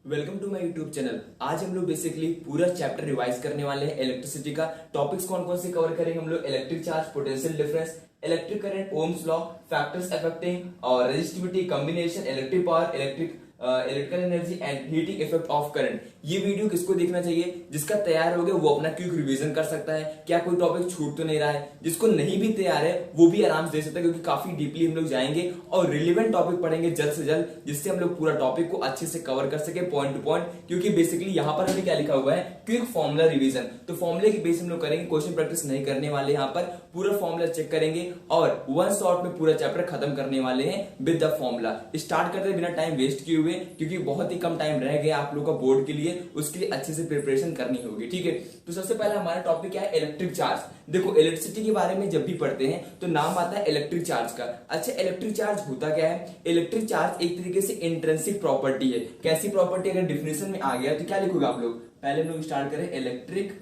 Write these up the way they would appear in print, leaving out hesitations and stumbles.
Welcome to my YouTube channel. आज हम लोग बेसिकली पूरा चैप्टर रिवाइज करने वाले हैं इलेक्ट्रिसिटी का। टॉपिक्स कौन कौन से कवर करेंगे हम लोग? Electric charge, potential difference, electric current, Ohm's law, factors affecting और resistivity, combination, electric power, electrical energy and heating effect of current. ये वीडियो किसको देखना चाहिए? जिसका तैयार हो गया वो अपना क्विक रिवीजन कर सकता है, क्या कोई टॉपिक छूट तो नहीं रहा है। जिसको नहीं भी तैयार है वो भी आराम से दे सकता है, क्योंकि काफी डीपली हम लोग जाएंगे और रिलेवेंट टॉपिक पढ़ेंगे जल्द से जल्द, जिससे हम लोग पूरा टॉपिक को अच्छे से कवर कर सके पॉइंट टू पॉइंट। क्योंकि बेसिकली यहाँ पर हमें क्या लिखा हुआ है? Quick formula revision. तो फॉर्मुले की बेस हम लोग करेंगे, क्वेश्चन प्रैक्टिस नहीं करने वाले, यहाँ पर पूरा फॉर्मुला चेक करेंगे और वन शॉट में पूरा चैप्टर खत्म करने वाले हैं विद द फॉर्मुला। स्टार्ट करते बिना टाइम वेस्ट किए हुए, क्योंकि बहुत ही कम टाइम रह गया आप लोग का बोर्ड के लिए, उसके लिए अच्छे से प्रिपरेशन करनी होगी। ठीक है, तो सबसे पहले हमारा टॉपिक क्या है? Electric charge. देखो, इलेक्ट्रिसिटी के बारे में जब भी पढ़ते हैं तो नाम आता है इलेक्ट्रिक चार्ज का। अच्छा, इलेक्ट्रिक चार्ज होता क्या है? इलेक्ट्रिक चार्ज एक तरीके से इंट्रिंसिक प्रॉपर्टी है। कैसी प्रॉपर्टी? अगर डिफिनेशन में आ गया तो क्या लिखोगे आप लोग? पहले हम लोग स्टार्ट करें इलेक्ट्रिक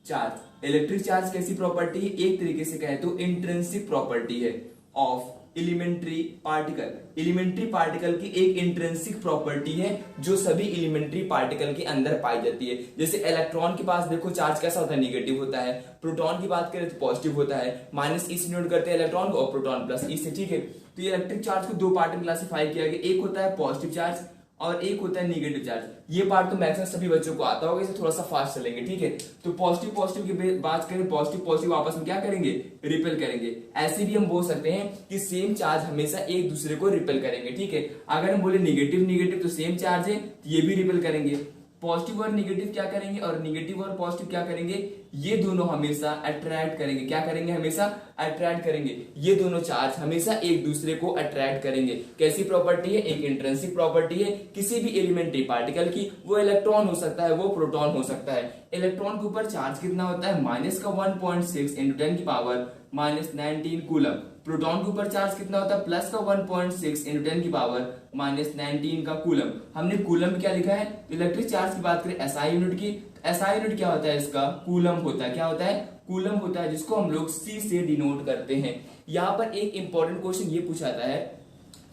चार्ज। इलेक्ट्रिक चार्ज कैसी प्रॉपर्टी है? एक तरीके से कहे तो इंट्रिंसिक प्रॉपर्टी है of elementary particle. Elementary particle की एक इंट्रिंसिक प्रॉपर्टी है जो सभी एलिमेंट्री पार्टिकल के अंदर पाई जाती है। जैसे इलेक्ट्रॉन के पास देखो चार्ज कैसा होता है? निगेटिव होता है। प्रोटॉन की बात करें तो पॉजिटिव होता है। माइनस ई से नोट करते हैं इलेक्ट्रॉन को और प्रोटॉन प्लस ई से। ठीक है, तो ये इलेक्ट्रिक चार्ज को दो पार्ट में क्लासिफाई किया गया। एक होता है पॉजिटिव चार्ज और एक होता है नेगेटिव चार्ज। ये पार्ट तो मैक्सिमम सभी बच्चों को आता होगा, इसे थोड़ा सा फास्ट चलेंगे। ठीक है, तो पॉजिटिव की बात करें, पॉजिटिव आपस में क्या करेंगे? रिपेल करेंगे। ऐसे भी हम बोल सकते हैं कि सेम चार्ज हमेशा एक दूसरे को रिपेल करेंगे। ठीक है, अगर हम बोले नेगेटिव तो सेम चार्ज है तो ये भी रिपेल करेंगे। पॉजिटिव और निगेटिव क्या करेंगे? और निगेटिव और पॉजिटिव क्या करेंगे? ये दोनों हमेशा अट्रैक्ट करेंगे। क्या करेंगे? हमेशा अट्रैक्ट करेंगे। ये दोनों चार्ज हमेशा एक दूसरे को अट्रैक्ट करेंगे। कैसी प्रॉपर्टी है? एक इंट्रिंसिक प्रॉपर्टी है किसी भी एलिमेंट्री पार्टिकल की। वो इलेक्ट्रॉन हो सकता है, वो प्रोटॉन हो सकता है। इलेक्ट्रॉन के ऊपर चार्ज कितना होता है? माइनस का 1.6 इंटू 10 की पावर माइनस 19 कूलम। प्रोटॉन के ऊपर चार्ज कितना होता है? प्लस का 1.6 इंटू 10 की पावर माइनस 19 का कूलम। हमने कूलम में क्या लिखा है? इलेक्ट्रिक चार्ज की बात करें एसआई यूनिट की, एसआई यूनिट क्या होता है? इसका कूलम होता है। क्या होता है? कूलम होता है, जिसको हम लोग सी से डिनोट करते हैं। यहाँ पर एक इंपॉर्टेंट क्वेश्चन ये पूछा जाता है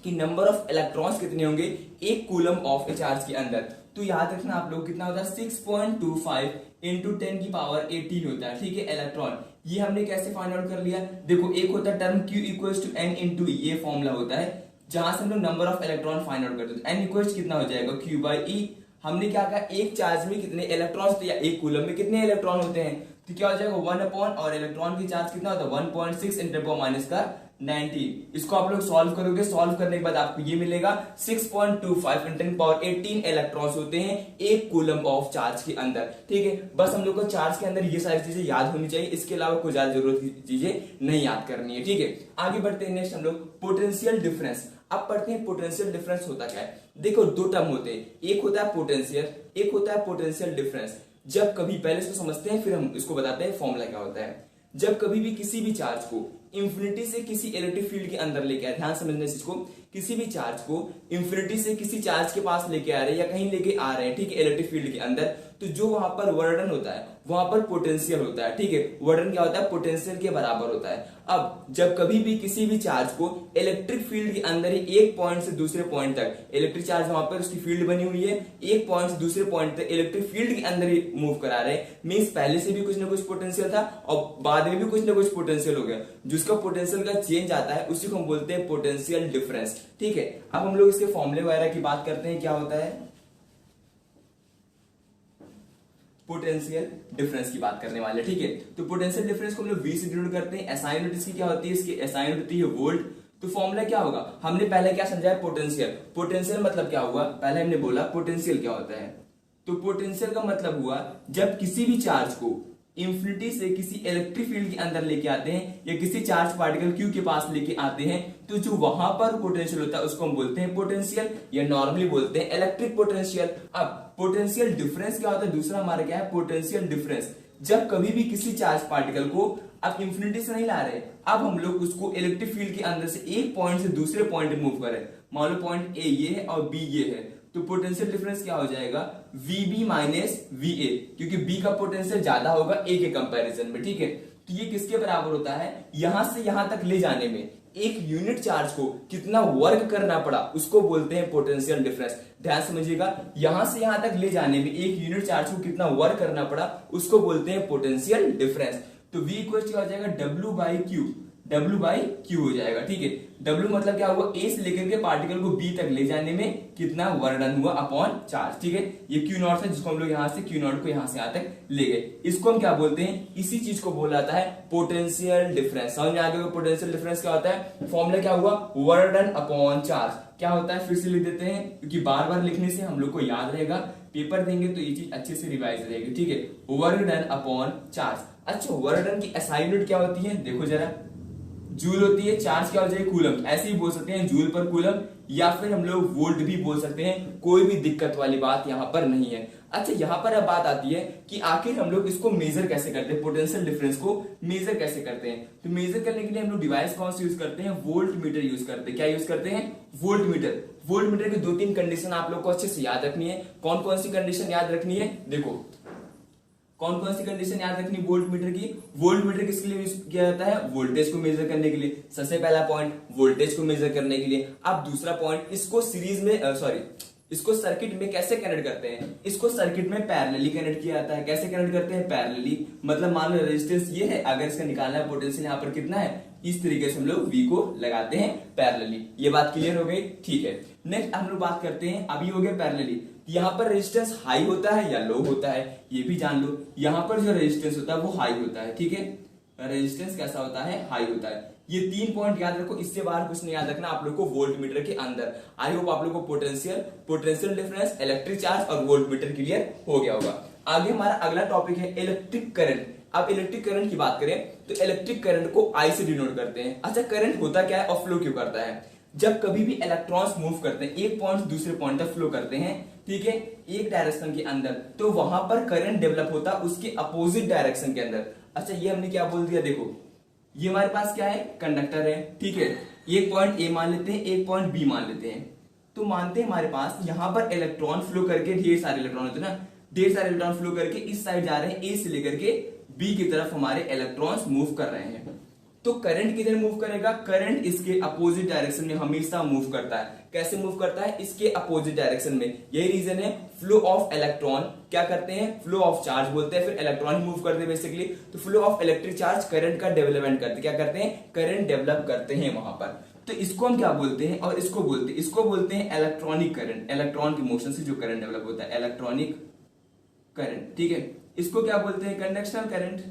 कि नंबर ऑफ इलेक्ट्रॉन्स कितने होंगे एक कूलम ऑफ ए चार्ज के अंदर। तो याद रखना आप लोग, कितना होता है? 6.25 इंटू 10 की पावर 18 होता है। ठीक है, इलेक्ट्रॉन। ये हमने कैसे फाइंड आउट कर लिया? देखो, एक होता है term Q equals to N into E, ये फॉर्मूला होता है जहां से हम लोग number of electron find out करते हैं। N इक्वल्स कितना हो जाएगा? Q by E। हमने क्या कहा? एक चार्ज में कितने इलेक्ट्रॉन्स या एक कूलम में कितने इलेक्ट्रॉन होते हैं? तो क्या हो जाएगा? 1 अपॉन, और इलेक्ट्रॉन की चार्ज कितना होता है? 1.6 इंटू 10 माइनस का 19। इसको आप लोग सॉल्व करोगे, सॉल्व करने के बाद आपको ये मिलेगा 6.25 इंटू 10 पावर 18 इलेक्ट्रॉन्स होते हैं एक कूलम ऑफ चार्ज के अंदर। ठीक है, बस हम लोग को चार्ज के अंदर ये सारी चीजें याद होनी चाहिए, इसके अलावा कोई ज्यादा जरूरत की चीजें नहीं याद करनी है। ठीक है, आगे बढ़ते हैं। नेक्स्ट हम लोग पोटेंशियल डिफरेंस। अब पढ़ते हैं पोटेंशियल डिफरेंस होता क्या है। देखो, दो टर्म होते हैं, एक होता है पोटेंशियल, एक होता है पोटेंशियल डिफरेंस। जब कभी, पहले इसको समझते हैं फिर हम इसको बताते हैं फॉर्मूला क्या होता है। जब कभी भी किसी भी चार्ज को इंफिनिटी से किसी इलेक्ट्रिक फील्ड के अंदर लेके आए, ध्यान समझने से इसको, किसी भी चार्ज को इंफिनिटी से किसी चार्ज के पास लेके आ रहे हैं या कहीं लेके आ रहे हैं, ठीक है, इलेक्ट्रिक फील्ड के अंदर, तो जो वहां पर वर्डन होता है वहां पर पोटेंशियल होता है। ठीक है, वर्डन क्या होता है? पोटेंशियल के बराबर होता है। अब जब कभी भी किसी भी चार्ज को इलेक्ट्रिक फील्ड के अंदर ही एक पॉइंट से दूसरे पॉइंट तक, इलेक्ट्रिक चार्ज वहां पर उसकी फील्ड बनी हुई है, एक पॉइंट से दूसरे पॉइंट तक इलेक्ट्रिक फील्ड के अंदर ही मूव करा रहे हैं, मींस पहले से भी कुछ ना कुछ पोटेंशियल था और बाद में भी कुछ ना कुछ पोटेंशियल हो गया। जिसका पोटेंशियल का चेंज आता है उसी को हम बोलते हैं पोटेंशियल डिफरेंस। ठीक है, अब हम लोग इसके फॉर्मूले वगैरह की बात करते हैं। क्या होता है? पोटेंशियल डिफरेंस की बात करने वाले। ठीक है, तो पोटेंशियल डिफरेंस को हम लोग V से डिनोट करते हैं। एसआई यूनिट इसकी क्या होती है? इसकी एसआई यूनिट होती है वोल्ट। तो फॉर्मूला क्या होगा? हमने पहले क्या समझा है? पोटेंशियल। पोटेंशियल मतलब क्या हुआ? पहले हमने बोला पोटेंशियल क्या होता है। तो पोटेंशियल का मतलब हुआ जब किसी भी चार्ज को इंफिनिटी से किसी इलेक्ट्रिक फील्ड के अंदर लेके आते हैं या किसी चार्ज पार्टिकल Q के पास लेके आते हैं, तो जो वहां पर पोटेंशियल होता है उसको हम बोलते हैं पोटेंशियल, या नॉर्मली बोलते हैं इलेक्ट्रिक पोटेंशियल। अब पोटेंशियल डिफरेंस क्या होता है? दूसरा हमारा क्या है? Potential difference. जब कभी भी किसी चार्ज पार्टिकल को अब इंफिनिटी से नहीं ला रहे, अब हम लोग उसको इलेक्ट्रिक फील्ड के अंदर से एक पॉइंट से दूसरे पॉइंट में मूव करें, मान लो पॉइंट ए ये है और बी ये है, तो पोटेंशियल डिफरेंस क्या हो जाएगा? VB माइनस VA, क्योंकि B का पोटेंशियल ज्यादा होगा A के कंपैरिजन में। ठीक है, तो ये किसके बराबर होता है? यहां से यहां तक ले जाने में एक यूनिट चार्ज को कितना वर्क करना पड़ा उसको बोलते हैं पोटेंशियल डिफरेंस। ध्यान समझिएगा, यहां से यहां तक ले जाने में एक यूनिट चार्ज को कितना वर्क करना पड़ा उसको बोलते हैं पोटेंशियल डिफरेंस। तो V इक्वल क्या हो जाएगा, W/Q हो जाएगा। ठीक है, W मतलब क्या हुआ, A से लेकर के पार्टिकल को B तक ले जाने में कितना वर्क डन हुआ अपॉन चार्ज। ठीक है, ये Q नॉट है जिसको हम लोग यहाँ से Q नॉट को यहाँ से यहाँ तक ले गए, इसको हम क्या बोलते हैं, इसी चीज को बोला जाता है पोटेंशियल डिफरेंस। समझ में आ गया पोटेंशियल डिफरेंस क्या होता है, फॉर्मूला क्या हुआ, वर्क डन अपॉन चार्ज। क्या होता है फिर से लिख देते हैं, क्योंकि बार बार लिखने से हम लोग को याद रहेगा, पेपर देंगे तो ये चीज अच्छे से रिवाइज रहेगी। ठीक है, वर्क डन अपॉन चार्ज। अच्छा, वर्क डन की एसआई यूनिट क्या होती है, देखो जरा, जूल होती है, चार्ज क्या हो जाएगा, कूलम। ऐसे ही बोल सकते हैं जूल पर कूलम, या फिर हम लोग वोल्ट भी बोल सकते हैं, कोई भी दिक्कत वाली बात यहाँ पर नहीं है। अच्छा, यहाँ पर अब बात आती है कि आखिर हम लोग इसको मेजर कैसे करते हैं, पोटेंशियल डिफरेंस को मेजर कैसे करते हैं। तो मेजर करने के लिए हम लोग डिवाइस कौन सा यूज करते हैं, वोल्ट मीटर यूज करते हैं। क्या यूज करते हैं, वोल्ट मीटर। वोल्ट मीटर की 2-3 कंडीशन आप लोग को अच्छे से याद रखनी है। कौन कौन सी कंडीशन याद रखनी है, देखो कौन कौन सी कंडीशन याद रखनी वोल्ट मीटर की। वोल्ट मीटर किसके लिए यूज किया जाता है, वोल्टेज को मेजर करने के लिए। सबसे पहला पॉइंट वोल्टेज को मेजर करने के लिए। अब दूसरा पॉइंट, इसको सीरीज में इसको सर्किट में कैसे कनेक्ट करते हैं, इसको सर्किट में पैरेलली कनेक्ट किया जाता है। कैसे कनेक्ट करते हैं, पैरेलली, मतलब मान लो रेजिस्टेंस ये है, अगर इसका निकालना है पोटेंशियल यहाँ पर कितना है, इस तरीके से हम लोग V को लगाते हैं पैरेलली। ये बात क्लियर हो गई, ठीक है। नेक्स्ट हम लोग बात करते हैं, अभी हो गया पैरेलली, यहाँ पर रेजिस्टेंस हाई होता है या लो होता है, ये भी जान लो। यहाँ पर जो रेजिस्टेंस होता है वो हाई होता है। ठीक है, रेजिस्टेंस कैसा होता है, हाई होता है। ये 3 पॉइंट याद रखो, इससे बाहर कुछ नहीं याद रखना आप लोग को वोल्ट मीटर के अंदर। आई होप आप लोग को पोटेंशियल डिफरेंस, इलेक्ट्रिक चार्ज और वोल्ट मीटर क्लियर हो गया होगा। आगे हमारा अगला टॉपिक है इलेक्ट्रिक करंट। अब इलेक्ट्रिक करंट की बात करें तो इलेक्ट्रिक करंट को I से डिनोट करते हैं। अच्छा, करंट होता क्या है और फ्लो क्यों करता है, जब कभी भी इलेक्ट्रॉन्स मूव करते हैं, एक पॉइंट से दूसरे पॉइंट तक फ्लो करते हैं, ठीक है, एक डायरेक्शन के अंदर, तो वहां पर करंट डेवलप होता है उसके अपोजिट डायरेक्शन के अंदर। अच्छा, ये हमने क्या बोल दिया, देखो ये हमारे पास क्या है, कंडक्टर है। ठीक है, एक पॉइंट ए मान लेते हैं, एक पॉइंट बी मान लेते हैं। तो मानते हैं हमारे पास यहां पर इलेक्ट्रॉन फ्लो करके, ढेर सारे इलेक्ट्रॉन होते हैं ना, ढेर सारे इलेक्ट्रॉन फ्लो करके इस साइड जा रहे हैं, ए से लेकर के बी की तरफ हमारे इलेक्ट्रॉन्स मूव कर रहे हैं। तो करंट किधर मूव करेगा, करंट इसके अपोजिट डायरेक्शन में हमेशा मूव करता है। कैसे मूव करता है, इसके अपोजिट डायरेक्शन में। यही रीजन है, फ्लो ऑफ इलेक्ट्रॉन क्या करते हैं, फ्लो ऑफ चार्ज बोलते हैं, फिर इलेक्ट्रॉन मूव करते हैं बेसिकली। तो flow of electric charge current का डेवलपमेंट करते, क्या करते हैं, करंट डेवलप करते हैं वहां पर। तो इसको हम क्या बोलते हैं, और इसको बोलते हैं इलेक्ट्रॉनिक करंट। इलेक्ट्रॉन की मोशन से जो करंट डेवलप होता है, इलेक्ट्रॉनिक करंट। ठीक है, इसको क्या बोलते हैं, कंडक्शनल करंट।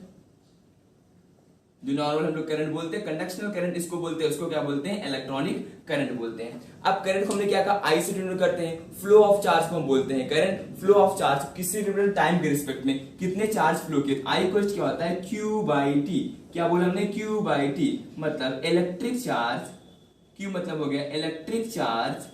जो नॉर्मल हम लोग करंट बोलते हैं, कंडक्शनल करंट इसको बोलते हैं, उसको क्या बोलते हैं, इलेक्ट्रॉनिक करंट बोलते हैं। अब करंट को हमने क्या कहा, I से डिनोट करते हैं। फ्लो ऑफ चार्ज को हम बोलते हैं करंट। फ्लो ऑफ चार्ज किसी टाइम के रिस्पेक्ट में कितने चार्ज फ्लो किए, I इक्वल क्या होता है, Q/T। क्या बोला हमने, Q/T, मतलब इलेक्ट्रिक चार्ज, Q मतलब हो गया electric charge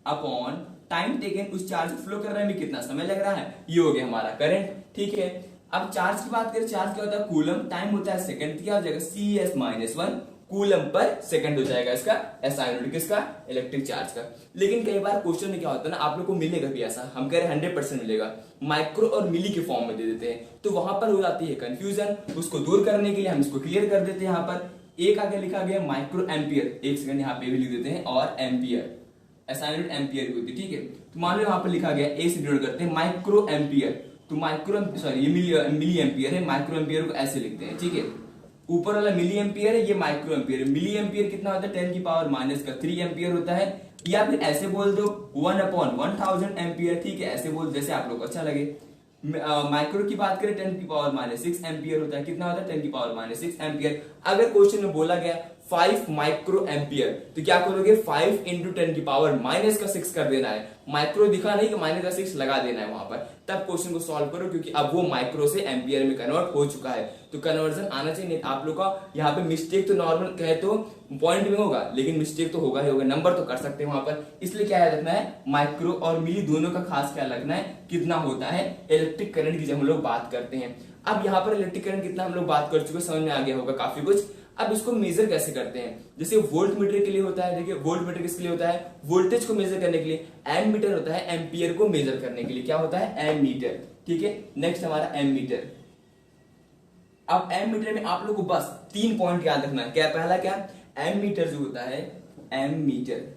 upon time taken, उस चार्ज फ्लो करने में कितना समय लग रहा है, ये हो गया हमारा करंट। ठीक है, अब चार्ज की बात करें, चार्ज क्या होता है, कूलम, टाइम होता है सेकंड, क्या हो जाएगा, CS-1 कूलम पर सेकंड हो जाएगा इसका SI यूनिट, किसका, इलेक्ट्रिक चार्ज का। लेकिन कई बार क्वेश्चन में क्या होता है ना, आप लोग को मिलेगा भी ऐसा, हम कह रहे हैं 100% मिलेगा, माइक्रो और मिली के फॉर्म में दे देते हैं, तो वहां पर हो जाती है कंफ्यूजन। उसको दूर करने के लिए हम इसको क्लियर कर देते हैं। यहाँ पर एक आगे लिखा गया माइक्रो एम्पियर, एक सेकंड यहाँ पे भी लिख देते हैं, और एम्पियर, SI यूनिट एम्पियर की होती है। ठीक है, तो मान लो यहाँ पर लिखा गया, ए से डिनोट करते हैं माइक्रो एम्पियर, तो ये मिली एम्पियर है, माइक्रो एम्पियर को ऐसे लिखते हैं। ठीक है, ऊपर वाला मिली एम्पियर है, ये माइक्रो एम्पियर है। मिली एम्पियर कितना होता है, 10⁻³ एम्पियर होता है, या फिर ऐसे बोल दो 1/1000 एम्पियर। ठीक है, ऐसे बोल जैसे आप लोग को अच्छा लगे। माइक्रो की बात करें 10⁻6 एम्पियर होता है, कितना होता है, 10⁻6 एम्पियर। अगर क्वेश्चन में बोला गया 5 माइक्रो एम्पियर, तो क्या करोगे, 5 × 10⁻⁻6 कर देना है। माइक्रो दिखा नहीं कि -6 लगा देना है वहां पर, तब क्वेश्चन को सॉल्व करो, क्योंकि अब वो माइक्रो से एम्पियर में कन्वर्ट हो चुका है, तो कन्वर्जन आना चाहिए। आप लोग का यहाँ पे मिस्टेक तो नॉर्मल कहे तो पॉइंट में होगा, लेकिन मिस्टेक तो होगा ही होगा, नंबर तो कर सकते हैं वहां पर। इसलिए क्या याद रखना है, माइक्रो और मिली दोनों का खास ख्याल रखना है, कितना होता है इलेक्ट्रिक करंट की जब हम लोग बात करते हैं। अब यहाँ पर इलेक्ट्रिक करंट कितना हम लोग बात कर चुके, समझ में आ गया होगा काफी कुछ। अब इसको मेजर कैसे करते हैं, जैसे वोल्ट मीटर के लिए होता है, देखिए वोल्ट मीटर किसके लिए होता है, वोल्टेज को मेजर करने के लिए। एम मीटर होता है एम्पियर को मेजर करने के लिए, क्या होता है, एम मीटर। ठीक है, नेक्स्ट हमारा एम मीटर। अब एम मीटर में आप लोग को बस 3 पॉइंट याद रखना है। क्या, पहला क्या, एमीटर जो होता है, एमीटर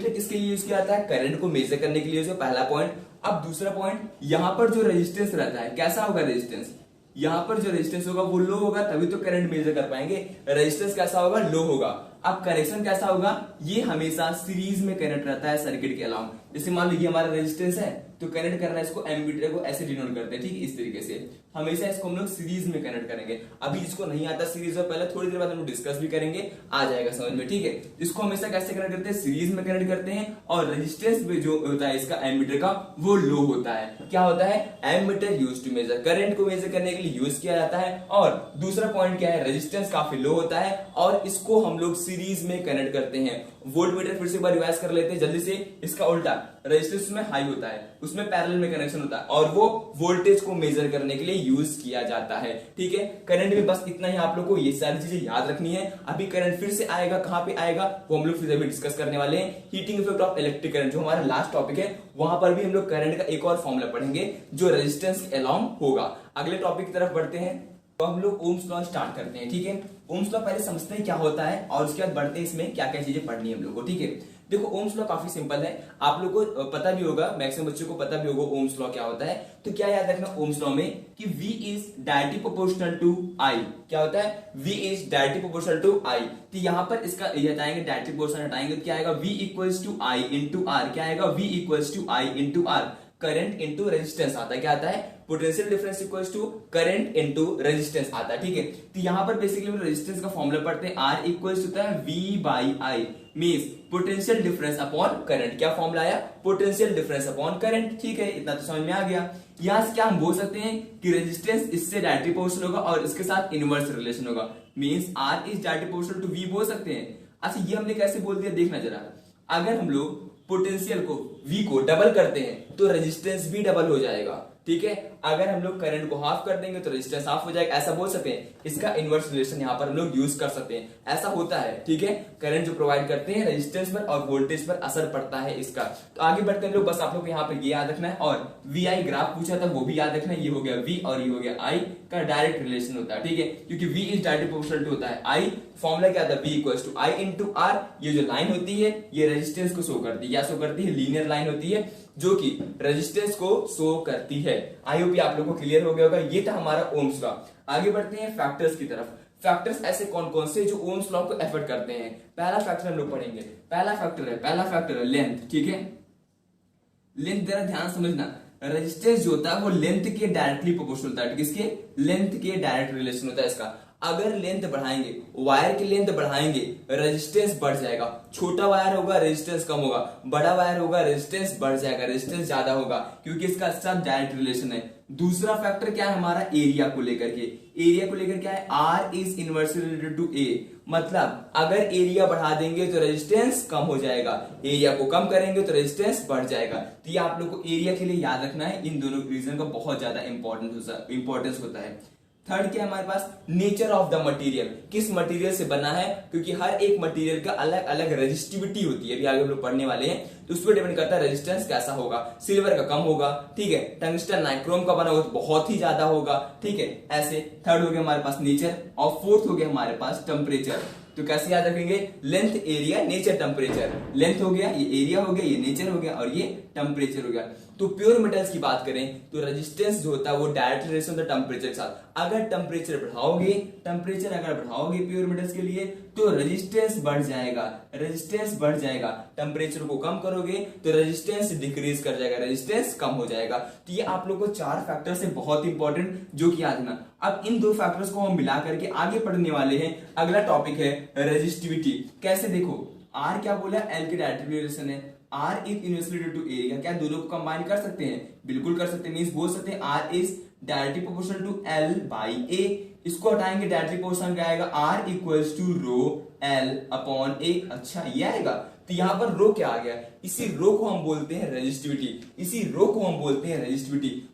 किसके लिए यूज किया जाता है? करंट को मेजर करने के लिए, जो पहला पॉइंट। अब दूसरा पॉइंट, यहां पर जो रेजिस्टेंस रहता है कैसा होगा? रेजिस्टेंस यहां पर जो रेजिस्टेंस होगा वो लो होगा, तभी तो करंट मेजर कर पाएंगे। रेजिस्टेंस कैसा होगा? लो होगा। अब कनेक्शन कैसा होगा? ये हमेशा सीरीज में कनेक्ट रहता है सर्किट के अलावा। जैसे मान लीजिए हमारा रेजिस्टेंस है तो कनेक्ट करना है इसको, एमीटर को ऐसे डिनोट करते हैं, ठीक है, इस तरीके से। हमेशा इसको हम लोग सीरीज में कनेक्ट करेंगे। अभी जिसको नहीं आता सीरीज में, पहले थोड़ी देर बाद हम लोग डिस्कस भी करेंगे, आ जाएगा समझ में, ठीक है। इसको हमेशा कैसे कनेक्ट करते हैं? सीरीज में कनेक्ट करते हैं। और रेजिस्टेंस में जो होता है इसका एमीटर का, वो लो होता है। क्या होता है? Ammeter use to measure, current को मेजर करने के लिए यूज किया जाता है। और दूसरा पॉइंट क्या है? रेजिस्टेंस काफी लो होता है और इसको हम लोग सीरीज में कनेक्ट करते हैं। वोल्टमीटर फिर से एक बार रिवाइज कर लेते हैं जल्दी से। इसका उल्टा, रेजिस्टेंस में हाई होता है, उसमें पैरेलल में कनेक्शन होता है और वो वोल्टेज को मेजर करने के लिए यूज किया जाता है, ठीक है। करंट में बस इतना ही आप लोग को ये सारी चीजें याद रखनी है। अभी करंट फिर से आएगा, कहां पे आएगा वो हम लोग फिर अभी डिस्कस करने वाले हैं। Heating effect of electric current जो हमारा लास्ट टॉपिक है, वहां पर भी हम लोग करंट का एक और फॉर्मूला पढ़ेंगे जो रेजिस्टेंस के अलोंग होगा। अगले टॉपिक की तरफ बढ़ते हैं, तो हम लोग ओम्स लॉ स्टार्ट करते हैं, ठीक है। ओम्स लॉ पहले समझते हैं क्या होता है और उसके बाद बढ़ते हैं इसमें क्या क्या चीजें पढ़नी है हम लोग को, ठीक है। देखो ओम्स लॉ काफी सिंपल है, आप लोग को पता भी होगा, मैक्सिमम बच्चों को पता भी होगा ओम्स लॉ क्या होता है। तो क्या याद रखना ओम्स लॉ में कि V is directly proportional to I। क्या होता है? V is directly proportional to I। तो यहां पर इसका हटाएंगे, डायरेक्टली प्रोपोर्शनल हटाएंगे तो क्या आएगा? V equals to I into R। क्या आएगा? V equals to I into R। Current into resistance आता है, क्या आता है? Potential difference equals to current into resistance आता है, ठीक है। तो यहां पर बेसिकली रेजिस्टेंस का फॉर्मूला पढ़ते हैं, R इक्वल्स होता है V by I, means potential difference upon current. क्या फॉर्मूला आया? पोटेंशियल डिफरेंस अपॉन करंट, ठीक है, इतना तो समझ में आ गया। यहां से क्या हम बोल सकते हैं कि रेजिस्टेंस इससे डायरेक्टली प्रोपोर्शनल होगा और इसके साथ इनवर्स रिलेशन होगा, means R is directly proportional to V बोल सकते हैं। अच्छा ये हमने कैसे बोल दिया देखना जरा, अगर हम लोग पोटेंशियल को V को डबल करते हैं तो रेजिस्टेंस भी डबल हो जाएगा, ठीक है। अगर हम लोग करंट को हाफ कर देंगे तो रेजिस्टेंस हाफ हो जाएगा, ऐसा बोल सकते हैं। इसका इनवर्स रिलेशन यहां पर हम लोग यूज कर सकते हैं, ऐसा होता है, ठीक है। करंट जो प्रोवाइड करते हैं रेजिस्टेंस पर और वोल्टेज पर असर पड़ता है इसका। तो आगे बढ़ते हैं लोग, बस आप लोग को यहाँ पर ये याद रखना है। और VI ग्राफ पूछा था वो भी याद रखना है, ये हो गया V और ये हो गया I का डायरेक्ट रिलेशन होता है, ठीक है, क्योंकि V is directly proportional to होता है I। फॉर्मूला क्या था? V equals to I into R। ये जो लाइन होती है ये रेजिस्टेंस को शो करती है, या शो करती है, लीनियर लाइन होती है जो कि रेजिस्टेंस को शो करती है। आई होप आप लोगों को क्लियर हो गया होगा। ये था हमारा ओम्स लॉ। आगे बढ़ते हैं फैक्टर्स की तरफ। फैक्टर्स ऐसे कौन कौन से जो ओम्स लॉ को एफेक्ट करते हैं। पहला फैक्टर हम लोग पढ़ेंगे, पहला फैक्टर है लेंथ, ठीक है। लेंथ जरा ध्यान समझना, रेजिस्टेंस जो होता है वो लेंथ के डायरेक्टली प्रोपोर्शनल होता है, किसके? लेंथ के डायरेक्ट रिलेशन होता है इसका। अगर लेंथ बढ़ाएंगे, वायर की लेंथ बढ़ाएंगे, रेजिस्टेंस बढ़ जाएगा। छोटा वायर होगा रेजिस्टेंस कम होगा, बड़ा वायर होगा रेजिस्टेंस बढ़ जाएगा, रेजिस्टेंस ज्यादा होगा, क्योंकि इसका सब डायरेक्ट रिलेशन है। दूसरा फैक्टर क्या है हमारा? एरिया को लेकर के। एरिया को लेकर क्या है? R is inversely related to A। मतलब अगर एरिया बढ़ा देंगे तो रेजिस्टेंस कम हो जाएगा, एरिया को कम करेंगे तो रेजिस्टेंस बढ़ जाएगा। तो ये आप लोग को एरिया के लिए याद रखना है, इन दोनों रीजन का बहुत ज्यादा इंपॉर्टेंस होता है। थर्ड क्या है हमारे पास? नेचर ऑफ द मटेरियल, किस मटेरियल से बना है, क्योंकि हर एक मटेरियल का अलग अलग रेजिस्टिविटी होती है, अभी आगे हम लोग पढ़ने वाले हैं, तो उस पर डिपेंड करता है रेजिस्टेंस कैसा होगा। सिल्वर का कम होगा, ठीक है, टंगस्टन नाइक्रोम का बना होगा तो बहुत ही ज्यादा होगा, ठीक है, ऐसे। थर्ड हो गया हमारे पास नेचर, और फोर्थ हो गया हमारे पास टेम्परेचर। तो कैसे याद रखेंगे? Length, area, nature, temperature. Length हो गया, ये एरिया हो गया, ये नेचर हो गया और ये टेम्परेचर हो गया। तो प्योर मेटल्स की बात करें तो रेजिस्टेंस जो होता है वो डायरेक्ट रिलेशन होता है टेम्परेचर के साथ। अगर टेम्परेचर बढ़ाओगे प्योर मेटल्स के लिए तो रेजिस्टेंस बढ़ जाएगा, टेम्परेचर को कम करोगे तो रेजिस्टेंस डिक्रीज कर जाएगा, रेजिस्टेंस कम हो जाएगा। तो ये आप लोग को चार फैक्टर से बहुत इंपॉर्टेंट जो कि याद रखना। अब इन दो फैक्टर्स को हम मिला करके आगे पढ़ने वाले हैं। अगला टॉपिक है रेजिस्टिविटी। कैसे? देखो R क्या बोला? L की डायरेक्ट रिलेशन है, R is inversely related to area. क्या दोनों को कंबाइन कर सकते हैं? बिल्कुल कर सकते हैं, मींस बोल सकते हैं R is directly proportional to L by A। इसको हटाएंगे, डायरेक्टली प्रोपोर्शनल क्या आएगा? R equals to rho L upon A। अच्छा ये आएगा, तो यहां पर रो क्या आ गया? इसी रो को हम बोलते हैं रेजिस्टिविटी।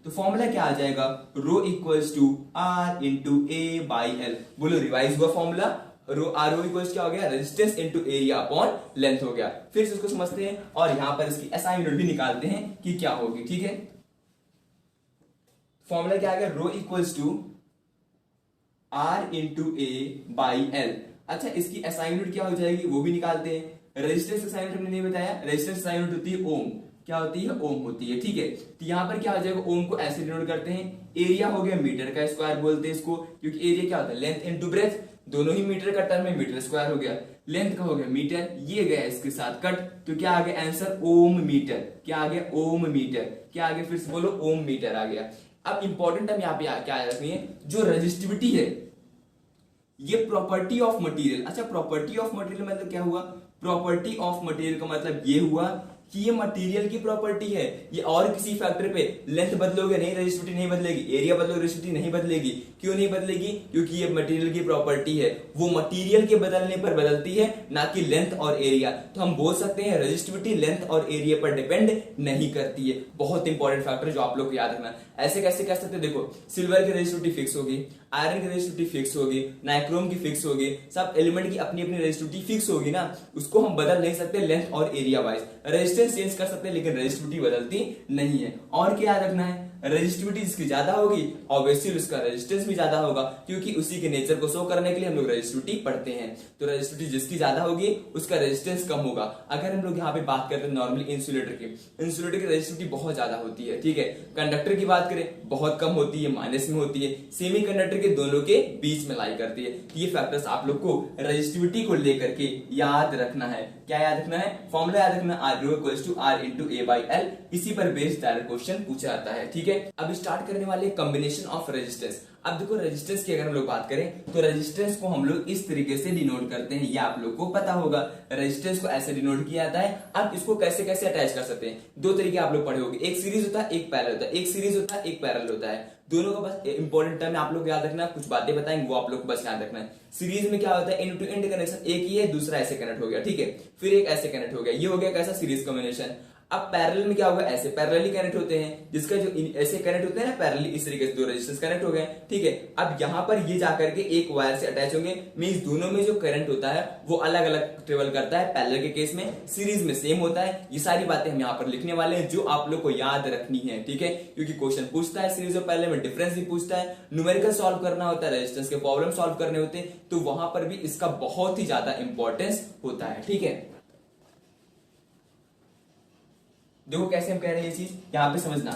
तो फॉर्मूला क्या आ जाएगा? Rho equals to R into A by L। बोलो रिवाइज हुआ फॉर्मूला, रो इक्वल्स क्या हो गया? Resistance into area upon length हो गया। फिर से उसको समझते हैं और यहां पर इसकी SI यूनिट भी निकालते हैं कि क्या होगी, ठीक है। फॉर्मूला क्या आ गया? Rho equals to R into A by L. अच्छा, इसकी एसआई यूनिट क्या हो जाएगी वो भी निकालते हैं। रेजिस्टेंस एसआई यूनिट हमने नहीं बताया, रेजिस्टेंस एसआई यूनिट होती है ओम। क्या होती है? ओम होती है। ठीक है, तो यहाँ पर क्या हो जाएगा, ओम को ऐसे डिनोट करते हैं, एरिया हो गया मीटर का स्क्वायर बोलते हैं इसको, क्योंकि एरिया क्या होता है? लेंथ इनटू ब्रेथ, दोनों ही मीटर का टर्म है, मीटर स्क्वायर हो गया, लेंथ का हो गया मीटर, ये गया इसके साथ कट, तो क्या आ गया आंसर? ओम मीटर। क्या आ गया? ओम मीटर। क्या आ गया? फिर से बोलो, ओम मीटर आ गया। अब इंपॉर्टेंट हम यहाँ पे क्या याद रखनी है, जो रजिस्टिविटी है ये प्रॉपर्टी ऑफ मटेरियल। अच्छा, प्रॉपर्टी ऑफ मटेरियल मतलब क्या हुआ? प्रॉपर्टी ऑफ मटेरियल का मतलब ये हुआ कि ये मटेरियल की प्रॉपर्टी है, ये और किसी फैक्टर पे लेंथ बदलोगे नहीं रेजिस्टिविटी नहीं बदलेगी, एरिया बदलोगे रेजिस्टिविटी नहीं बदलेगी। क्यों नहीं बदलेगी? क्योंकि ये मटेरियल की प्रॉपर्टी है, वो मटेरियल के बदलने पर बदलती है, ना कि लेंथ और एरिया। तो हम बोल सकते हैं रेजिस्टिविटी लेंथ और एरिया पर डिपेंड नहीं करती है। बहुत इंपॉर्टेंट फैक्टर जो आप लोग को याद रखना। ऐसे कैसे कह सकते हैं? देखो, सिल्वर की रेजिस्टिविटी फिक्स होगी, आयरन की रेजिस्टिविटी फिक्स होगी, नाइक्रोम की फिक्स होगी, सब एलिमेंट की अपनी अपनी रेजिस्टिविटी फिक्स होगी ना, उसको हम बदल नहीं सकते लेंथ और एरिया वाइज। रेजिस्टेंस चेंज कर सकते हैं लेकिन रेजिस्टिविटी बदलती नहीं है। और क्या याद रखना है? रेजिस्टिविटी जिसकी ज्यादा होगी ऑब्वियसली उसका रेजिस्टेंस भी ज्यादा होगा, क्योंकि उसी के नेचर को शो करने के लिए हम लोग रेजिस्टिविटी पढ़ते हैं। तो रेजिस्टिविटी जिसकी ज्यादा होगी उसका रेजिस्टेंस कम होगा। अगर हम लोग यहाँ पे बात करते हैं नॉर्मली इंसुलेटर की, इंसुलेटर की रेजिस्टिविटी बहुत ज्यादा होती है। ठीक है, कंडक्टर की बात करें बहुत कम होती है, माइनस में होती है, सेमी कंडक्टर के दोनों के बीच में लाई करती है। ये फैक्टर्स आप लोग को रेजिस्टिविटी को लेकर के याद रखना है। क्या याद रखना है? फॉर्मूला याद रखना, R into A by L. इसी पर बेस्ड डायरेक्ट क्वेश्चन पूछा जाता है। ठीक है, अब स्टार्ट करने वाले कॉम्बिनेशन ऑफ रेजिस्टेंस। अब देखो, रेजिस्टेंस की अगर हम लोग बात करें तो रेजिस्टेंस को हम लोग इस तरीके से डिनोट करते हैं, ये आप लोग को पता होगा। रेजिस्टेंस को ऐसे डिनोट किया जाता है। अब इसको कैसे कैसे अटैच कर सकते हैं? दो तरीके आप लोग पढ़े होंगे, एक सीरीज होता है एक पैरेलल होता है, एक सीरीज होता है एक पैरेलल होता है। दोनों का बस इंपॉर्टेंट टर्म आप लोग याद रखना, कुछ बातें बताएंगे वो आप लोग को बस याद रखना है। सीरीज में क्या होता है? एंड टू एंड कनेक्शन, एक ही है दूसरा ऐसे कनेक्ट हो गया। ठीक है, फिर एक ऐसे कनेक्ट हो गया, ये हो गया कैसा? Series combination. अब पैरेलल में क्या होगा? ऐसे पैरेलली कनेक्ट होते हैं, जिसका जो ऐसे कनेक्ट होते हैं ना पैरेलली, इस तरीके से दो रेजिस्टेंस कनेक्ट हो गए। ठीक है, अब यहां पर ये जाकर के एक वायर से अटैच होंगे, मींस दोनों में जो करंट होता है वो अलग अलग ट्रेवल करता है। पैरेलल के केस में, सीरीज में सेम होता है। ये सारी बातें हम यहाँ पर लिखने वाले हैं जो आप लोग को याद रखनी है। ठीक है, क्योंकि क्वेश्चन पूछता है सीरीज और पैरेलल में डिफरेंस भी पूछता है, न्यूमेरिकल सॉल्व करना होता है, रेजिस्टेंस के प्रॉब्लम सॉल्व करने होते हैं, तो वहां पर भी इसका बहुत ही ज्यादा इंपॉर्टेंस होता है। ठीक है, देखो कैसे हम कह रहे हैं ये चीज यहां पे समझना।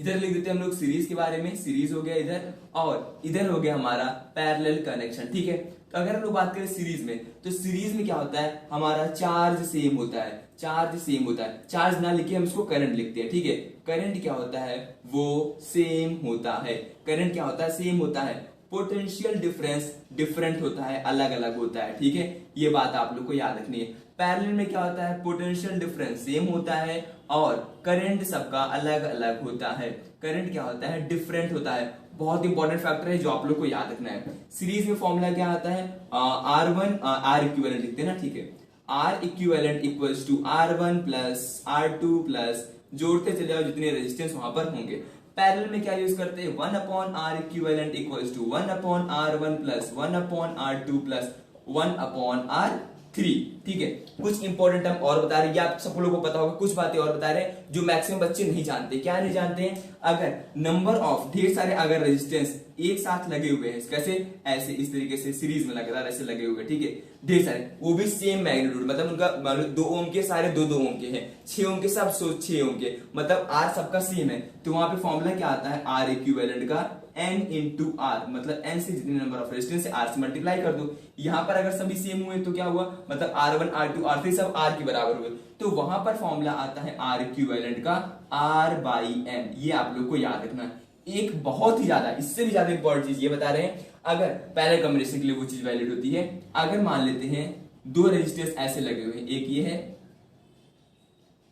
इधर लिख देते हैं हम लोग सीरीज के बारे में, सीरीज हो गया इधर, और इधर हो गया हमारा पैरेलल कनेक्शन। ठीक है, तो अगर हम लोग बात करें सीरीज में, तो सीरीज में क्या होता है? हमारा चार्ज सेम होता है, चार्ज सेम होता है। चार्ज ना लिखे हम इसको करंट लिखते हैं। ठीक है, करंट क्या होता है? वो सेम होता है। करंट क्या होता है? सेम होता है। पोटेंशियल डिफरेंस डिफरेंट होता है, अलग अलग होता है। ठीक है, ये बात आप लोग को याद रखनी है। पैरेलल में क्या होता है? पोटेंशियल डिफरेंस सेम होता है और करंट सबका अलग अलग होता है। करंट क्या होता है? डिफरेंट होता है। बहुत इंपॉर्टेंट फैक्टर है जो आप लोग को याद रखना है। सीरीज में फॉर्मूला क्या आता है? R1 R इक्विवेलेंट लिखते हैं ना। ठीक है, R equivalent equals to R1 plus R2 plus, जोड़ते चले जाओ जितने रेजिस्टेंस वहां पर होंगे। पैरेलल में क्या यूज करते हैं? 1 upon R equivalent equals to 1 upon R1 plus 1 upon R2 plus 1 upon R3। ठीक है, कुछ इंपॉर्टेंट टर्म और बता रहे हैं, आप सब लोगों को पता होगा, कुछ बातें और बता रहे हैं जो मैक्सिमम बच्चे नहीं जानते। क्या नहीं जानते हैं? अगर नंबर ऑफ ढेर सारे अगर रेजिस्टेंस एक साथ लगे हुए हैं, कैसे? ऐसे इस तरीके से सीरीज में लगातार ऐसे लगे हुए, ठीक है, ढेर सारे, वो भी सेम मैग्नीट्यूड, मतलब उनका 2 ओम के सारे 2 ओम के हैं, 6 ओम के सब 6 ओम के, मतलब आर सबका सेम है। तो वहां पे फॉर्मूला क्या आता है? आर इक्विवेलेंट का n इंटू आर, मतलब n से जितने नंबर ऑफ रेजिस्टेंस है r से मल्टीप्लाई कर दो। यहां पर अगर सभी सेम हुए तो क्या हुआ? मतलब R1 R2 R3 सब r के बराबर हुए, तो वहां पर फॉर्मूला आता है R इक्विवेलेंट का R बाई n। ये आप लोग को याद रखना है। एक बहुत ही ज्यादा, इससे भी ज्यादा इंपॉर्टेंट चीज ये बता रहे हैं, अगर पहले कॉम्बिनेशन के लिए वो चीज वैलिड होती है। अगर मान लेते हैं 2 रेजिस्टेंस ऐसे लगे हुए हैं, एक ये है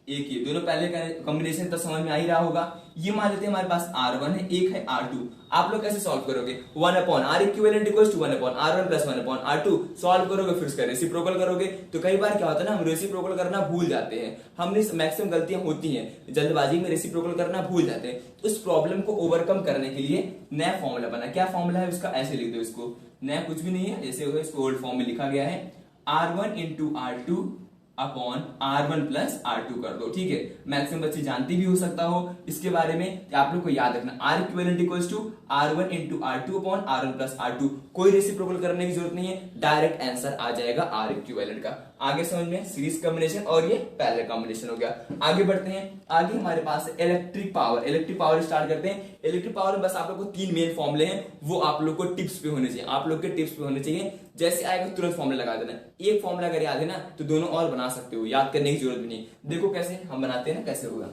एक ये, दोनों पहले का कॉम्बिनेशन तो समझ में आ ही रहा होगा। ये मान लेते हैं हमारे पास R1 है, एक है R2। आप लोग कैसे सॉल्व करोगे? 1 upon R equivalent equals to 1 upon R1 plus 1 upon R2 solve करोगे, फिर उसका रेसिप्रोकल करोगे। तो कई बार क्या होता है ना, हम रेसिप्रोकल करना भूल जाते हैं, हमने मैक्सिमम गलतियां होती हैं, जल्दबाजी में रेसिप्रोकल करना भूल जाते हैं। तो इस प्रॉब्लम को ओवरकम करने के लिए नया फॉर्मूला बना। क्या फॉर्मूला है उसका? ऐसे लिख दो इसको, नया कुछ भी नहीं है, जैसे होगा इसको ओल्ड फॉर्म में लिखा गया है, R1 into R2 upon R1 plus R2 कर दो। ठीक है, मैक्सिमम बच्चे जानते भी हो सकता हो इसके बारे में, तो आप लोग को याद रखना R equivalent equals to R1 into R2 upon R1 plus R2। कोई रेसिप्रोकल करने की जरूरत नहीं है, डायरेक्ट आंसर आ जाएगा R इक्विवेलेंट का। आगे समझ में सीरीज कॉम्बिनेशन और ये पैरेलल कॉम्बिनेशन हो गया। आगे बढ़ते हैं, आगे हमारे पास है electric power. Electric power start करते हैं। इलेक्ट्रिक पावर में बस आप लोग को 3 मेन फॉर्मुले हैं, वो आप लोग को टिप्स पे होने चाहिए, आप लोग के टिप्स पे होने चाहिए। जैसे आएगा तुरंत फॉर्मुला लगा देना। एक फॉर्मुला अगर याद है ना तो दोनों और बना सकते हो, याद करने की जरूरत भी नहीं। देखो कैसे हम बनाते हैं ना, कैसे होगा,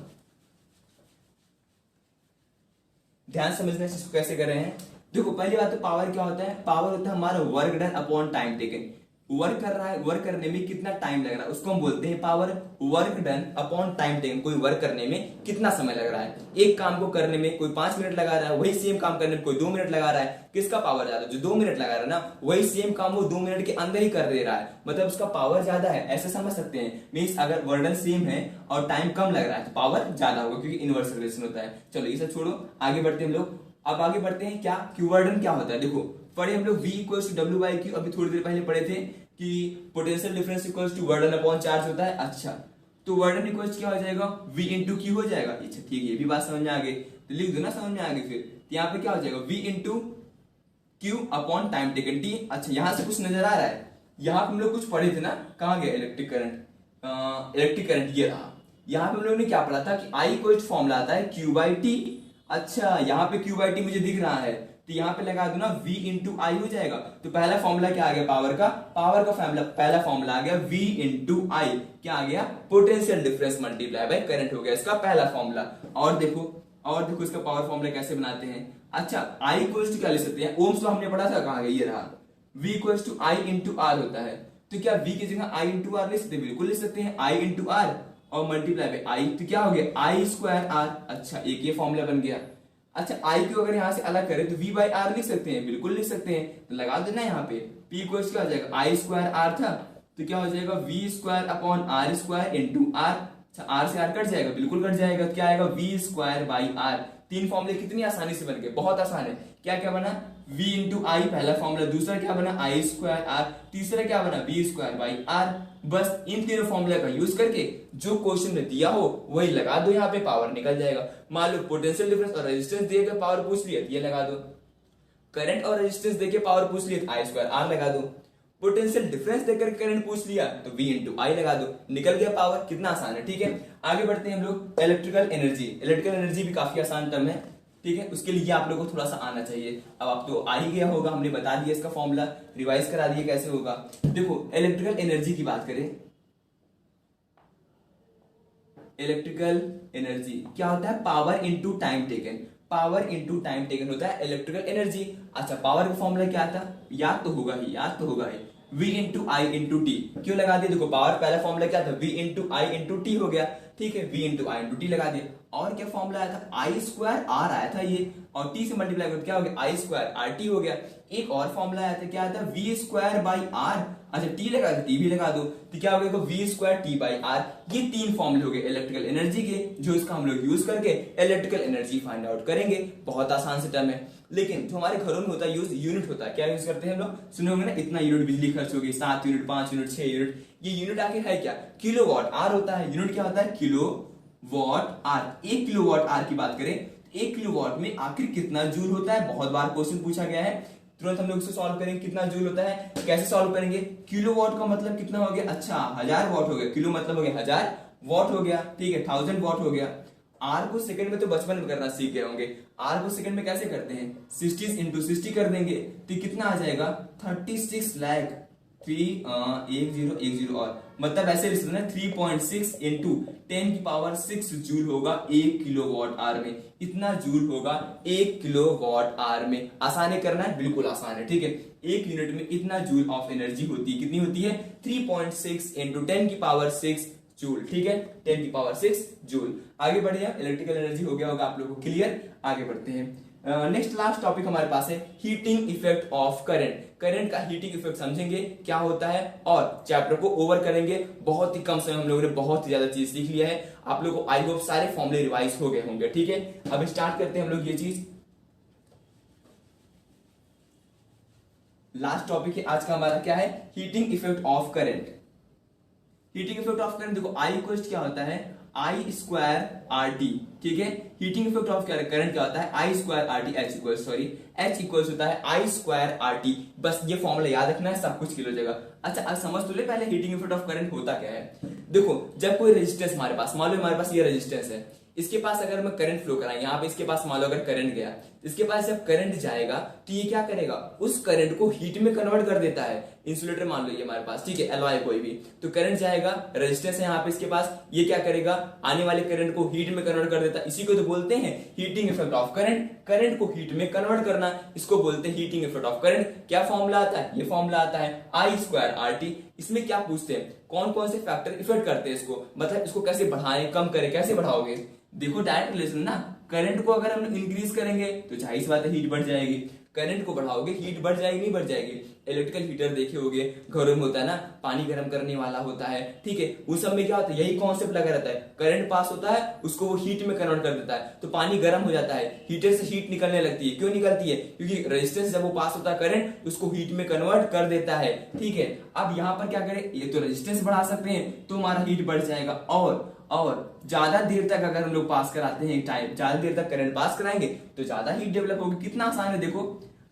ध्यान समझना इसको कैसे कर रहे हैं। देखो पहली बात तो पावर क्या होता है, पावर होता है हमारा work done upon time taken. Work कर रहा है, वर्क करने में कितना टाइम लग रहा है उसको हम बोलते हैं power. Work done upon time taken, कोई वर्क करने में कितना समय लग रहा है। एक काम को करने में कोई 5 मिनट लगा रहा है, वही सेम काम करने में कोई 2 मिनट लगा रहा है, किसका पावर ज्यादा, जो 2 मिनट लगा रहा है ना वही सेम काम वो 2 मिनट के अंदर ही कर दे रहा है, मतलब उसका पावर ज्यादा है, ऐसे समझ सकते हैं। मीन्स अगर वर्क डन सेम है और टाइम कम लग रहा है तो पावर ज्यादा होगा, क्योंकि इनवर्स रिलेशन होता है। चलो ये सब छोड़ो, आगे बढ़ते हैं हम लोग। अब आगे बढ़ते हैं, क्या क्यू वर्क डन क्या होता है। देखो पढ़े हम लोग V equals to W by Q, अभी थोड़ी देर पहले पढ़े थे कि potential difference equals to work done upon charge होता है। अच्छा तो वर्क डन इक्वल्स क्या हो जाएगा, V इंटू क्यू हो जाएगा। अच्छा ठीक है, ये भी बात समझ में आ गई, तो लिख दो ना समझ में आ गई। फिर यहाँ पे क्या हो जाएगा, V into Q upon time taken T। अच्छा यहाँ से कुछ नजर आ रहा है, यहाँ पे हम लोग कुछ पढ़े थे ना, कहाँ गया इलेक्ट्रिक करंट, इलेक्ट्रिक करंट ये रहा। यहाँ पे हम लोगों ने क्या पढ़ा था कि I इक्वल्स फॉर्मूला आता है Q बाई T। अच्छा यहाँ पे Q बाई T मुझे दिख रहा है, तो यहाँ पे लगा दो ना V इंटू आई हो जाएगा। तो पहला फॉर्मूला क्या आ गया, पावर का फॉर्मूला, पहला फॉर्मूला आ गया V इंटू आई, क्या आ गया, potential difference multiply by current हो गया इसका पहला फॉर्मूला। और देखो इसका पावर फॉर्मूला कैसे बनाते हैं। अच्छा I इक्वल्स टू क्या ले सकते हैं, ओम्स लॉ हमने पढ़ा था, कहाँ गया, ये रहा, V equals to I into R होता है। तो क्या V की जगह आई इंटू आर ले सकते हैं, बिल्कुल ले सकते हैं, आई इंटू आर और मल्टीप्लाई बाय आई, तो क्या हो गया आई स्क्वायर आर। अच्छा एक ये फॉर्मूला बन गया। अच्छा आई को अगर यहां से अलग करें तो V बाई आर लिख सकते हैं, बिल्कुल लिख सकते हैं, तो लगा देना यहाँ पे P इक्वल्स क्या हो जाएगा, आई स्क्वायर आर था तो क्या हो जाएगा V square upon R square into R. अच्छा आर से आर कट जाएगा, बिल्कुल कट जाएगा, तो क्या आएगा V स्क्वायर बाई आर। 3 फॉर्मूले कितनी आसानी से बन गए, बहुत आसान है। क्या क्या बना, V इंटू आई पहला फॉर्मूला, दूसरा क्या बना आई स्क्वायर आर, तीसरा क्या बना V स्क्वायर बाई आर। बस इन तीनों फॉर्मूला का यूज करके जो क्वेश्चन में दिया हो वही लगा दो, यहाँ पे पावर निकल जाएगा। मान लो पोटेंशियल डिफरेंस और रेजिस्टेंस देकर पावर पूछ लिया, ये लगा दो। करंट और रेजिस्टेंस देके पावर पूछ लिया तो आई स्क्वायर आर लगा दो। पोटेंशियल डिफरेंस देकर करंट पूछ लिया तो V इंटू आई लगा दो, निकल गया पावर। कितना आसान है, ठीक है। आगे बढ़ते हैं हम लोग, इलेक्ट्रिकल एनर्जी। इलेक्ट्रिकल एनर्जी भी काफी आसान टर्म है, ठीक है, उसके लिए आप लोगों को थोड़ा सा आना चाहिए। अब आप तो आ ही गया होगा, हमने बता दिया इसका फॉर्मूला, रिवाइज करा दिया कैसे होगा। देखो इलेक्ट्रिकल एनर्जी की बात करें, इलेक्ट्रिकल एनर्जी क्या होता है, power into time taken, power into time taken होता है इलेक्ट्रिकल एनर्जी। अच्छा पावर का फॉर्मूला क्या था, याद तो होगा ही, V इंटू आई इंटू टी। क्यों लगा दिया, देखो पावर पहला फॉर्मूला क्या था, V इंटू आई इंटू टी हो गया, ठीक है, V इंटू आई इंटू टी लगा दिया। और क्या फॉर्मूला आया था, आई स्क्वायर आर आया था ये, और टी से मल्टीप्लाई करके क्या हो गया, आई स्क्वायर आर टी हो गया। एक और फॉर्मूला आया था, क्या आया था, V स्क्वायर बाई आर। अच्छा टी लगा दो, टी भी लगा दो, तो क्या हो गया, V square T by R. ये 3 फॉर्मूले हो गए इलेक्ट्रिकल एनर्जी के, जो इसका हम लोग यूज करके इलेक्ट्रिकल एनर्जी फाइंड आउट करेंगे। बहुत आसान से टर्म है, लेकिन जो हमारे घरों में होता है यूज, यूनिट होता है, क्या यूज करते हैं हम लोग, सुने होंगे ना, इतना यूनिट बिजली खर्च होगी, 7 यूनिट, 5 यूनिट, 6 यूनिट। ये यूनिट आखिर है क्या, किलोवाट आर होता है। यूनिट क्या होता है, किलोवाट आर। 1 किलोवाट आर की बात करें, 1 किलोवाट में आखिर कितना जूल होता है, बहुत बार क्वेश्चन पूछा गया है। तुरंत हम लोग इसे सॉल्व करेंगे, कितना जूल होता है, कैसे सॉल्व करेंगे। किलोवाट का मतलब कितना हो गया, अच्छा 1000 वाट हो गया, किलो मतलब हो गया 1000 वाट हो गया, ठीक है, 1000 वाट हो गया। आर को सेकंड में तो बचपन में करना सीख गए होंगे, आर को सेकंड में कैसे करते हैं, 60 इंटू 60 कर देंगे तो कितना आ जाएगा, 36 लाख 1010 और मतलब ऐसे लिख सकते हैं 3.6 इंटू 10 की पावर 6 जूल होगा 1 किलोवाट आर में। इतना जूल होगा 1 किलोवाट आर में। आसान है करना है, बिल्कुल आसान है, ठीक है। 1 यूनिट में इतना जूल ऑफ एनर्जी होती है, कितनी होती है, 3.6 इंटू 10 की पावर 6 जूल, ठीक है, 10 की पावर 6 जूल। आगे बढ़िए, इलेक्ट्रिकल एनर्जी हो गया होगा आप लोगों को क्लियर। आगे बढ़ते हैं, नेक्स्ट लास्ट टॉपिक हमारे पास है heating effect of current. Current का हीटिंग इफेक्ट समझेंगे क्या होता है और चैप्टर को ओवर करेंगे। बहुत ही कम समय हम लोगों ने बहुत ही ज्यादा चीज सीख लिया है, आप लोगों को आई होप सारे फॉर्मूले रिवाइज हो गए होंगे, ठीक है। अब स्टार्ट करते हैं हम लोग ये चीज। लास्ट टॉपिक है आज का हमारा, क्या है, heating effect of current. Heating effect of current देखो आई इक्वल क्या होता है, आई स्क्वायर आर टी, ठीक है। हीटिंग इफेक्ट ऑफ करंट क्या होता है, I square R T, H equals होता है आई स्क्वायर आर टी। बस ये फॉर्मूला याद रखना है, सब कुछ क्लियर हो जाएगा। अच्छा अब समझ तो ले पहले हीटिंग इफेक्ट ऑफ करंट होता क्या है। देखो जब कोई रेजिस्टेंस हमारे पास, मान लो हमारे पास ये रेजिस्टेंस है, इसके पास अगर मैं करंट फ्लो कराएं, यहाँ पे इसके पास मान लो अगर करंट गया, इसके पास जब करंट जाएगा तो ये क्या करेगा, उस करंट को हीट में कन्वर्ट कर देता है। इंसुलेटर मान लो ये हमारे पास, ठीक है, एलॉय कोई भी, तो करंट जाएगा, रेजिस्टेंस है यहाँ पे इसके पास, ये क्या करेगा, आने वाले करंट को हीट में कन्वर्ट कर देता है। इसी को तो बोलते हैं heating effect of current, current को हीट में कन्वर्ट करना, इसको बोलते हैं हीटिंग इफेक्ट ऑफ करंट। क्या फॉर्मूला आता है, ये फॉर्मूला आता है आई स्क्वायर आर टी। इसमें क्या पूछते हैं, कौन कौन से फैक्टर इफेक्ट करते हैं इसको, मतलब इसको कैसे बढ़ाएं कम करें, कैसे बढ़ाओगे। देखो डायरेक्ट रिलेशन ना, करंट को अगर हम इंक्रीज करेंगे तो जाहिर सी बात है हीट बढ़ जाएगी, करंट को बढ़ाओगे हीट बढ़ जाएगी नहीं बढ़ जाएगी। इलेक्ट्रिकल हीटर देखे होगे घरों में होता है ना, पानी गर्म करने वाला होता है, ठीक है, उस सब में क्या होता है, यही कॉन्सेप्ट लगा रहता है, करंट पास होता है उसको वो हीट में कन्वर्ट कर देता है, तो पानी गर्म हो जाता है, हीटर से हीट निकलने लगती है। क्यों निकलती है, क्योंकि रेजिस्टेंस जब वो पास होता है करंट उसको हीट में कन्वर्ट कर देता है, ठीक है। अब यहाँ पर क्या करें, ये तो रेजिस्टेंस बढ़ा सकते हैं तो हमारा हीट बढ़ जाएगा, और ज्यादा देर तक अगर हम लोग पास कराते हैं टाइम, ज्यादा देर तक करंट पास कराएंगे तो ज्यादा हीट डेवलप होगी। कितना आसान है, देखो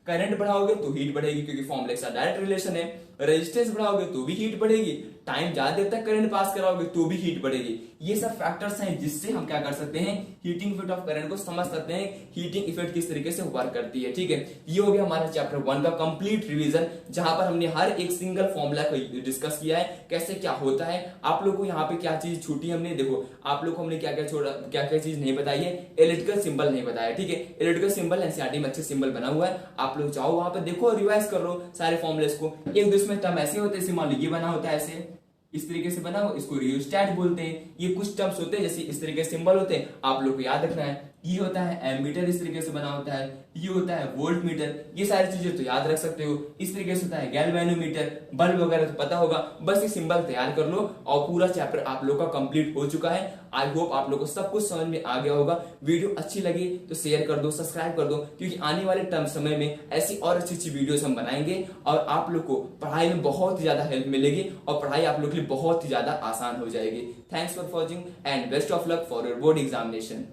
करंट बढ़ाओगे तो हीट बढ़ेगी क्योंकि फॉर्मूले के साथ डायरेक्ट रिलेशन है, रेजिस्टेंस बढ़ाओगे तो भी हीट बढ़ेगी, टाइम ज्यादा देर तक करंट पास कराओगे तो भी हीट बढ़ेगी। ये सब फैक्टर्स हैं जिससे हम क्या कर सकते हैं, हीटिंग इफेक्ट ऑफ करंट को समझ सकते हैं, हीटिंग इफेक्ट किस तरीके से वर्क करती है, ठीक है। ये हो गया हमारा चैप्टर 1 का कंप्लीट रिवीजन, जहां पर हमने हर एक सिंगल फॉर्मूला को डिस्कस किया है, कैसे क्या होता है। आप लोग को यहाँ पे क्या चीज छूटी हमने, देखो आप लोग को हमने क्या क्या छोड़ा, क्या क्या चीज नहीं बताई है, इलेक्ट्रिकल सिंबल नहीं बताया, ठीक है। इलेक्ट्रिकल सिंबल एनसीईआरटी में अच्छे सिंबल बना हुआ है, आप लोग जाओ वहां पर देखो, रिवाइज कर लो सारे फॉर्मुलेस को। एक दो इसमें टर्म ऐसे होते हैं, मान लो ये बना होता है ऐसे, इस तरीके से बना हो, इसको रियोस्टैट बोलते हैं। ये कुछ टर्म्स होते हैं जैसे इस तरीके से सिंबल होते हैं, आप लोग को याद रखना है। ये होता है एमीटर, इस तरीके से बना होता है, ये होता है वोल्ट मीटर, ये सारी चीजें तो याद रख सकते हो। इस तरीके से होता है गैल्वेनोमीटर, बल्ब वगैरह तो पता होगा, बस ये सिंबल तैयार कर लो और पूरा चैप्टर आप लोग का कंप्लीट हो चुका है। आई होप आप लोग को सब कुछ समझ में आ गया होगा। वीडियो अच्छी लगी तो शेयर कर दो, सब्सक्राइब कर दो, क्योंकि आने वाले टर्म समय में ऐसी और अच्छी अच्छी वीडियोस हम बनाएंगे और आप लोग को पढ़ाई में बहुत ही ज्यादा हेल्प मिलेगी और पढ़ाई आप लोग के लिए बहुत ही ज्यादा आसान हो जाएगी। Thanks for watching and best of luck for your board examination.